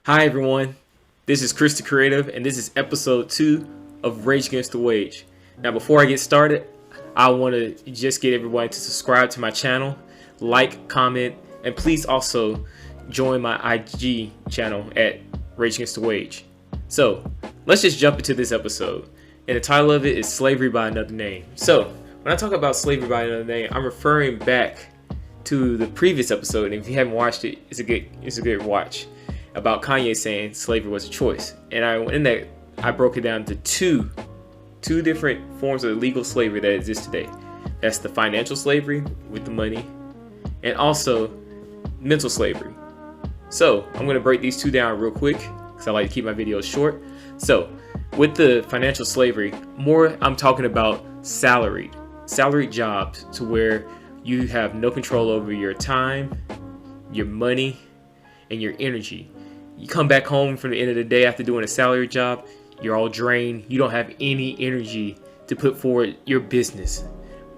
Hi everyone, this is Chris the Creative, and this is episode 2 of Rage Against the Wage. Now before I get started, I want to just get everyone to subscribe to my channel, like, comment, and please also join my IG channel at Rage Against the Wage. So, let's just jump into this episode. And the title of it is Slavery by Another Name. So, when I talk about slavery by another name, I'm referring back to the previous episode, and if you haven't watched it, it's a good watch, about Kanye saying slavery was a choice. And I broke it down to two different forms of illegal slavery that exist today. That's the financial slavery with the money, and also mental slavery. So I'm going to break these two down real quick because I like to keep my videos short. So with the financial slavery, I'm talking about salaried jobs, to where you have no control over your time, your money, and your energy. You come back home from the end of the day after doing a salary job, you're all drained. You don't have any energy to put forward your business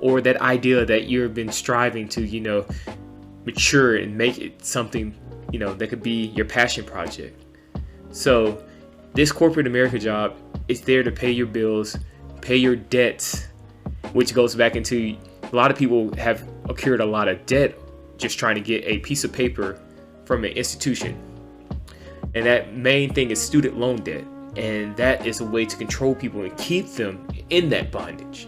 or that idea that you've been striving to, mature and make it something, that could be your passion project. So this corporate America job is there to pay your bills, pay your debts, which goes back into a lot of people have accrued a lot of debt just trying to get a piece of paper from an institution. And that main thing is student loan debt. And that is a way to control people and keep them in that bondage.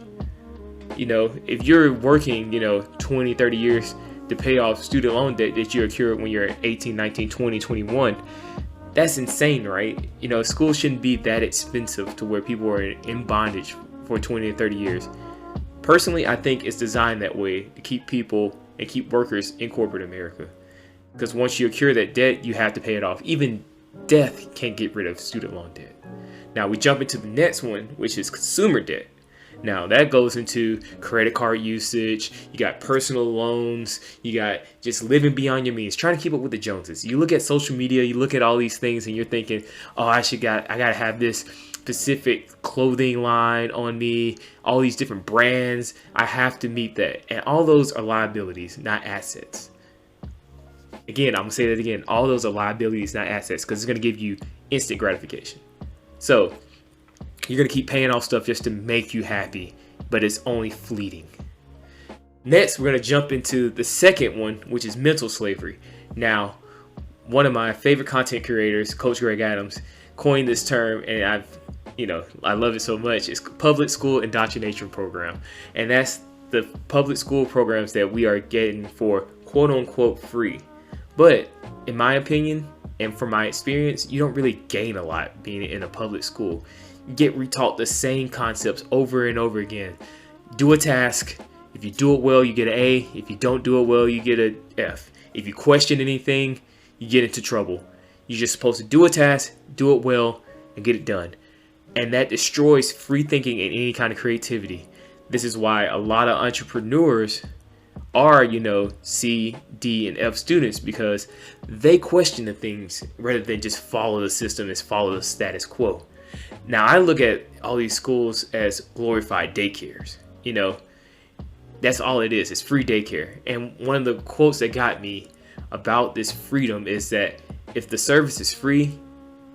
If you're working, 20, 30 years to pay off student loan debt that you accrued when you're 18, 19, 20, 21, that's insane, right? School shouldn't be that expensive to where people are in bondage for 20 to 30 years. Personally, I think it's designed that way to keep people and keep workers in corporate America. Because once you accrue that debt, you have to pay it off. Even death can't get rid of student loan debt. Now we jump into the next one, which is consumer debt. Now that goes into credit card usage, you got personal loans, you got just living beyond your means, trying to keep up with the Joneses. You look at social media, you look at all these things, and you're thinking, oh, I gotta have this specific clothing line on me, all these different brands, I have to meet that. And all those are liabilities, not assets. Again, I'm gonna say that again. All those are liabilities, not assets, because it's gonna give you instant gratification. So you're gonna keep paying off stuff just to make you happy, but it's only fleeting. Next, we're gonna jump into the second one, which is mental slavery. Now, one of my favorite content creators, Coach Greg Adams, coined this term, and I love it so much. It's public school indoctrination program, and that's the public school programs that we are getting for quote unquote free. But in my opinion, and from my experience, you don't really gain a lot being in a public school. You get retaught the same concepts over and over again. Do a task. If you do it well, you get an A. If you don't do it well, you get an F. If you question anything, you get into trouble. You're just supposed to do a task, do it well, and get it done. And that destroys free thinking and any kind of creativity. This is why a lot of entrepreneurs are, C, D, and F students, because they question the things rather than just follow the system and follow the status quo. Now, I look at all these schools as glorified daycares. That's all it is. It's free daycare. And one of the quotes that got me about this freedom is that if the service is free,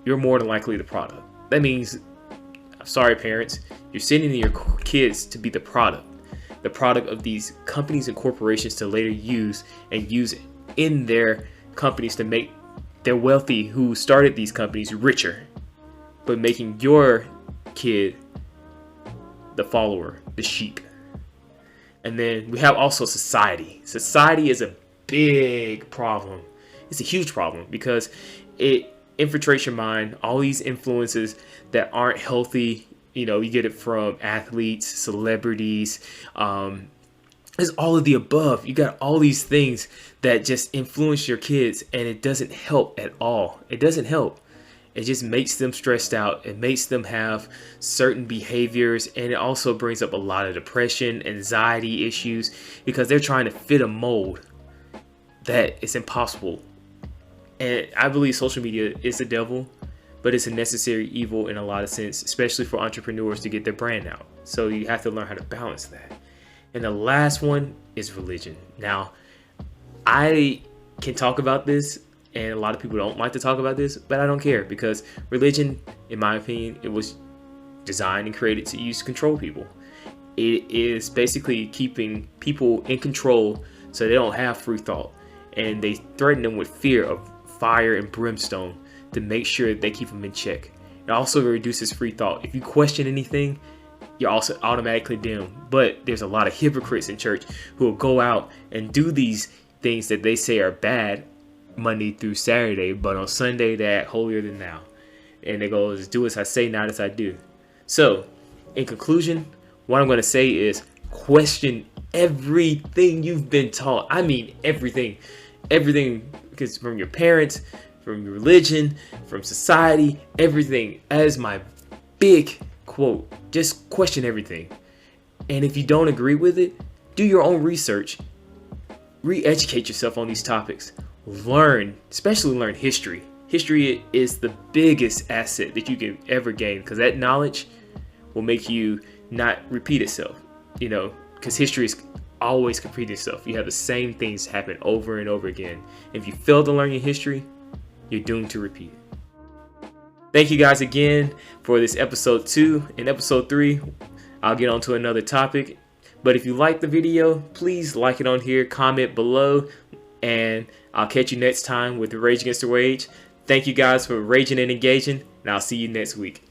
you're more than likely the product. That means, sorry parents, you're sending your kids to be the product of these companies and corporations to later use in their companies to make their wealthy who started these companies richer, but making your kid the follower, the sheep. And then we have also society. Society is a big problem. It's a huge problem because it infiltrates your mind, all these influences that aren't healthy. You get it from athletes, celebrities, it's all of the above. You got all these things that just influence your kids, and it doesn't help at all. It doesn't help. It just makes them stressed out. It makes them have certain behaviors, and it also brings up a lot of depression, anxiety issues, because they're trying to fit a mold that is impossible. And I believe social media is the devil, but it's a necessary evil in a lot of sense, especially for entrepreneurs to get their brand out. So you have to learn how to balance that. And the last one is religion. Now, I can talk about this and a lot of people don't like to talk about this, but I don't care, because religion, in my opinion, it was designed and created to use to control people. It is basically keeping people in control so they don't have free thought, and they threaten them with fear of fire and brimstone to make sure they keep them in check. It also reduces free thought. If you question anything, you're also automatically doomed. But there's a lot of hypocrites in church who will go out and do these things that they say are bad Monday through Saturday, but on Sunday they act holier than thou. And they go, do as I say, not as I do. So, in conclusion, what I'm going to say is question everything you've been taught. I mean everything. Everything, because from your parents, from your religion, from society, everything. As my big quote, just question everything. And if you don't agree with it, do your own research. Re-educate yourself on these topics. Learn, especially learn history. History is the biggest asset that you can ever gain, because that knowledge will make you not repeat itself, because history is always repeating itself. You have the same things happen over and over again. If you fail to learn your history, you're doomed to repeat it. Thank you guys again for this episode 2. In episode 3, I'll get on to another topic. But if you like the video, please like it on here, comment below, and I'll catch you next time with Rage Against the Rage. Thank you guys for raging and engaging, and I'll see you next week.